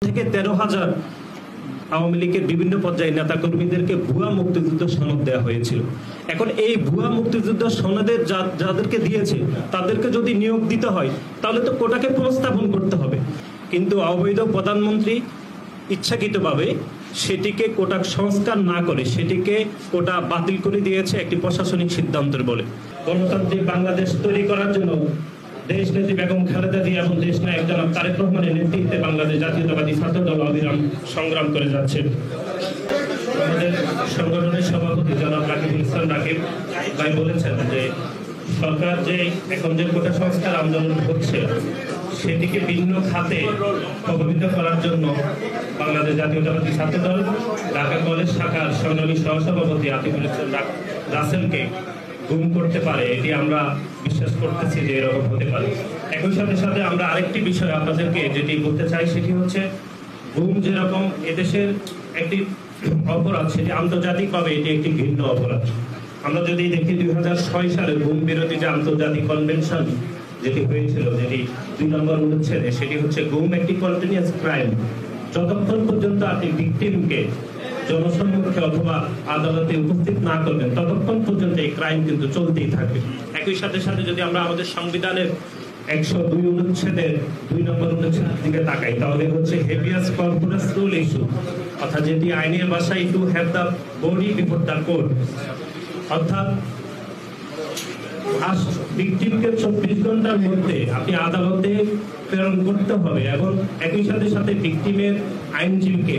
থেকে 13,000 আওয়ামী লীগের বিভিন্ন পর্যায়ে নেতাকর্মীদেরকে ভুয়া মুক্তিযুদ্ধ সনদ দেওয়া হয়েছিল। এখন এই ভুয়া মুক্তিযুদ্ধ সনদের যাদেরকে দিয়েছে তাদেরকে যদি নিয়োগ দিতে হয় তাহলে তো কোটাকে পুনঃস্থাপন করতে হবে, কিন্তু অবৈধ প্রধানমন্ত্রী ইচ্ছাকৃতভাবে সেটিকে কোটা সংস্কার না করে সেটিকে কোটা বাতিল করে দিয়েছে একটি প্রশাসনিক সিদ্ধান্তের বলে। গণতান্ত্রিক বাংলাদেশ তৈরি করার জন্য দেশ নেত্রী বেগম খালেদা জিয়া এবং দেশ নায়ক জনাব তারেক রহমানের নেতৃত্বে বাংলাদেশ জাতীয়তাবাদী ছাত্র দল অবিরাম সংগ্রাম করে যাচ্ছে। আমাদের সংগঠনের সভাপতি জনাব রাকিবুল ইসলাম রাকিব ভাই বলেছেন যে সরকার যে এখন যে কোটা সংস্কার আন্দোলন হচ্ছে সেটিকে ভিন্ন খাতে প্রভাবিত করার জন্য বাংলাদেশ জাতীয়তাবাদী ছাত্র দল ঢাকা কলেজ শাখার সংগ্রামী সহসভাপতি আতিকুল ইসলাম রাসেলকে গুম করতে পারে, এটি আমরা বিশ্বাস করতেছি যে এরকম হতে পারে। একই সাথে সাথে আমরা আরেকটি বিষয় আপনাদেরকে যেটি বলতে চাই সেটি হচ্ছে গুম যেরকম এদেশের একটি অপরাধ সেটি আন্তর্জাতিকভাবে এটি একটি ভিন্ন অপরাধ। আমরা যদি দেখি 2006 সালে গুম বিরোধী যে আন্তর্জাতিক কনভেনশন যেটি হয়েছিল, যেটি 2 নম্বর অনুচ্ছেদে, সেটি হচ্ছে গুম একটি কন্টিনিউয়াস ক্রাইম। যতক্ষণ পর্যন্ত আপনি ভিকটিমকে জনসম্মুখে অথবা আদালতে উপস্থিত না করবেন ততক্ষণ পর্যন্ত এই ক্রাইম কিন্তু চলতেই থাকবে। একই সাথে সাথে যদি আমরা আমাদের সংবিধানের 102 অনুচ্ছেদের 2 নম্বর অনুচ্ছেদের দিকে তাকাই তাহলে হচ্ছে হেভিয়াস কর্পুরাস রুল ইস্যু, অর্থাৎ যেটি আইনের ভাষায় to have the body before the court, অর্থাৎ ভিকটিমকে 24 ঘন্টার মধ্যে আপনি আদালতে প্রেরণ করতে হবে এবং একই সাথে সাথে ভিকটিমের আইনজীবীকে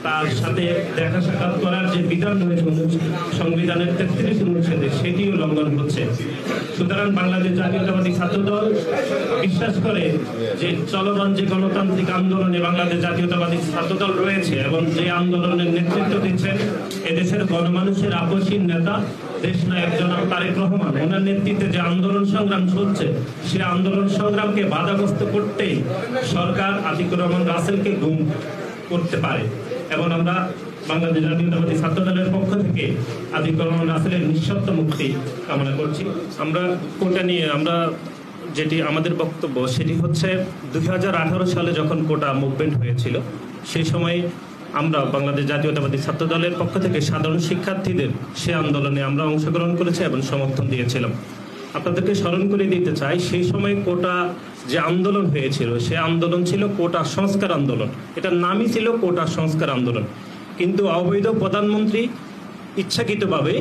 তার সাথে দেখা সাক্ষাৎ করার যে বিধান রয়েছে সংবিধানের 33 অনুচ্ছেদে সেটিও লঙ্ঘন হচ্ছে। সুতরাং বাংলাদেশ জাতীয়তাবাদী ছাত্র দল বিশ্বাস করে যে চলমান যে গণতান্ত্রিক আন্দোলনে বাংলাদেশ জাতীয়তাবাদী ছাত্র দল রয়েছে এবং যে আন্দোলনের নেতৃত্ব দিচ্ছেন এদেশের গণমানুষের আপসীন নেতা দেশ নায়ক জনাব তারেক রহমান, ওনার নেতৃত্বে যে আন্দোলন সংগ্রাম চলছে সে আন্দোলন সংগ্রামকে বাধাগ্রস্ত করতেই সরকার আতিকুর রহমান রাসেলকে গুম করতে পারে এবং আমরা বাংলাদেশ জাতীয়তাবাদী ছাত্র দলের পক্ষ থেকে আতিকুর রহমান রাসেলের নিঃশর্ত মুক্তি কামনা করছি। আমরা কোটা নিয়ে আমরা যেটি আমাদের বক্তব্য সেটি হচ্ছে 2018 সালে যখন কোটা মুভমেন্ট হয়েছিল সেই সময় আমরা বাংলাদেশ জাতীয়তাবাদী ছাত্র দলের পক্ষ থেকে সাধারণ শিক্ষার্থীদের সে আন্দোলনে আমরা অংশগ্রহণ করেছি এবং সমর্থন দিয়েছিলাম। আপনাদেরকে স্মরণ করে দিতে চাই সেই সময় কোটা যে আন্দোলন হয়েছিল সে আন্দোলন ছিল কোটা সংস্কার আন্দোলন, এটার নামই ছিল কোটা সংস্কার আন্দোলন, কিন্তু অবৈধ প্রধানমন্ত্রী ইচ্ছাকৃতভাবে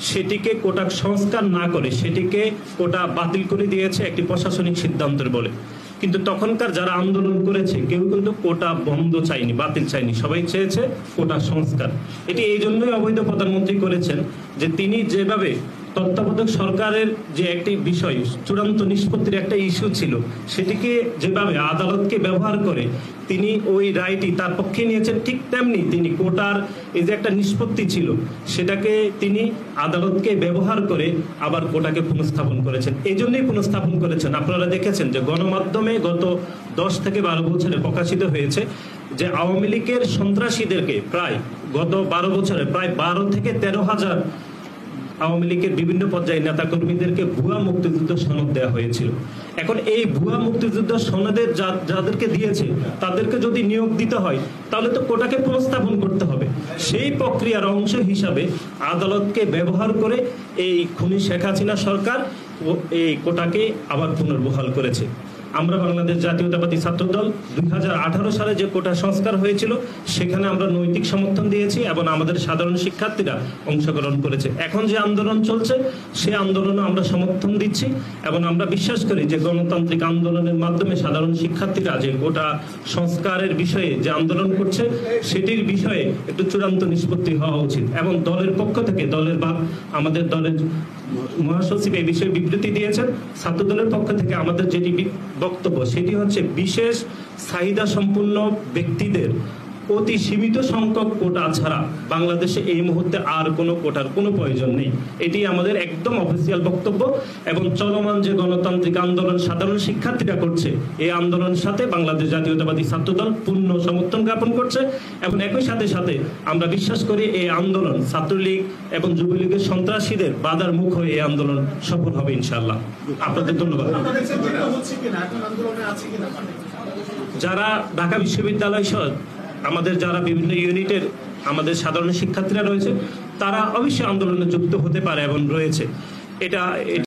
সেটিকে কোটা সংস্কার না করে সেটিকে কোটা বাতিল করে দিয়েছে একটি প্রশাসনিক সিদ্ধান্তের বলে। কিন্তু তখনকার যারা আন্দোলন করেছে কেউ কিন্তু কোটা বন্ধ চায়নি, বাতিল চায়নি, সবাই চেয়েছে কোটা সংস্কার। এটি এই জন্যই অবৈধ প্রধানমন্ত্রী করেছেন যে তিনি যেভাবে তত্ত্বাবধায়ক সরকারের যে একটি বিষয় চূড়ান্ত নিষ্পত্তির একটা ইস্যু ছিল সেটিকে যেভাবে আদালতকে ব্যবহার করে তিনি ওই রায়টি তার পক্ষে নিয়েছেন, ঠিক তেমনি তিনি কোটার এই যে একটা নিষ্পত্তি ছিল সেটাকে তিনি আদালতকে ব্যবহার করে আবার কোটাকে পুনঃস্থাপন করেছেন। এই জন্যই পুনঃস্থাপন করেছেন। আপনারা দেখেছেন যে গণমাধ্যমে গত 10 থেকে 12 বছরে প্রকাশিত হয়েছে যে আওয়ামী লীগের সন্ত্রাসীদেরকে প্রায় গত 12 বছরে প্রায় 12 থেকে 13,000 আওয়ামী লীগের বিভিন্ন পর্যায়ে নেতাকর্মীদেরকে ভুয়া মুক্তিযুদ্ধ সনদ দেওয়া হয়েছিল। এখন এই ভুয়া মুক্তিযুদ্ধ সনদের যাদেরকে দিয়েছে তাদেরকে যদি নিয়োগ দিতে হয় তাহলে তো কোটাকে পুনঃস্থাপন করতে হবে। সেই প্রক্রিয়ার অংশ হিসাবে আদালতকে ব্যবহার করে এই খুনি শেখ হাসিনা সরকার এই কোটাকে আবার পুনর্বহাল করেছে। আমরা বাংলাদেশ জাতীয়তাবাদী ছাত্র দল 2018 সালে যে কোটা সংস্কার হয়েছিল সেখানে আমরা নৈতিক সমর্থন দিয়েছি এবং আমাদের সাধারণ শিক্ষার্থীরা অংশগ্রহণ করেছে। এখন যে আন্দোলন চলছে সে আন্দোলনে আমরা সমর্থন দিচ্ছি এবং আমরা বিশ্বাস করি যে গণতান্ত্রিক আন্দোলনের মাধ্যমে সাধারণ শিক্ষার্থীরা যে কোটা সংস্কারের বিষয়ে যে আন্দোলন করছে সেটির বিষয়ে একটু চূড়ান্ত নিষ্পত্তি হওয়া উচিত এবং দলের পক্ষ থেকে আমাদের দলের মহাসচিব এই বিষয়ে বিবৃতি দিয়েছেন। ছাত্র দলের পক্ষ থেকে আমাদের যেটি বক্তব্য সেটি হচ্ছে বিশেষ চাহিদা সম্পন্ন ব্যক্তিদের অতি সীমিত সংখ্যক কোটা ছাড়া বাংলাদেশে এই মুহূর্তে আর কোনো কোটার কোনো প্রয়োজন নেই। এটি আমাদের একদম অফিসিয়াল বক্তব্য এবং চলমান যে গণতান্ত্রিক আন্দোলন সাধারণ শিক্ষার্থীরা করছে এই আন্দোলনের সাথে বাংলাদেশ জাতীয়তাবাদী ছাত্রদল পূর্ণ সমর্থন জ্ঞাপন করছে এবং একই সাথে সাথে আমরা বিশ্বাস করি এই আন্দোলন ছাত্রলীগ এবং যুবলীগের সন্ত্রাসীদের বাধার মুখ হয়ে এই আন্দোলন সফল হবে ইনশাআল্লাহ। আপনাদের ধন্যবাদ। যারা ঢাকা বিশ্ববিদ্যালয় সহ আমাদের যারা বিভিন্ন ইউনিটের আমাদের সাধারণ শিক্ষার্থীরা রয়েছে, তারা অবশ্যই আন্দোলনে যুক্ত হতে পারে এবং রয়েছে। এটা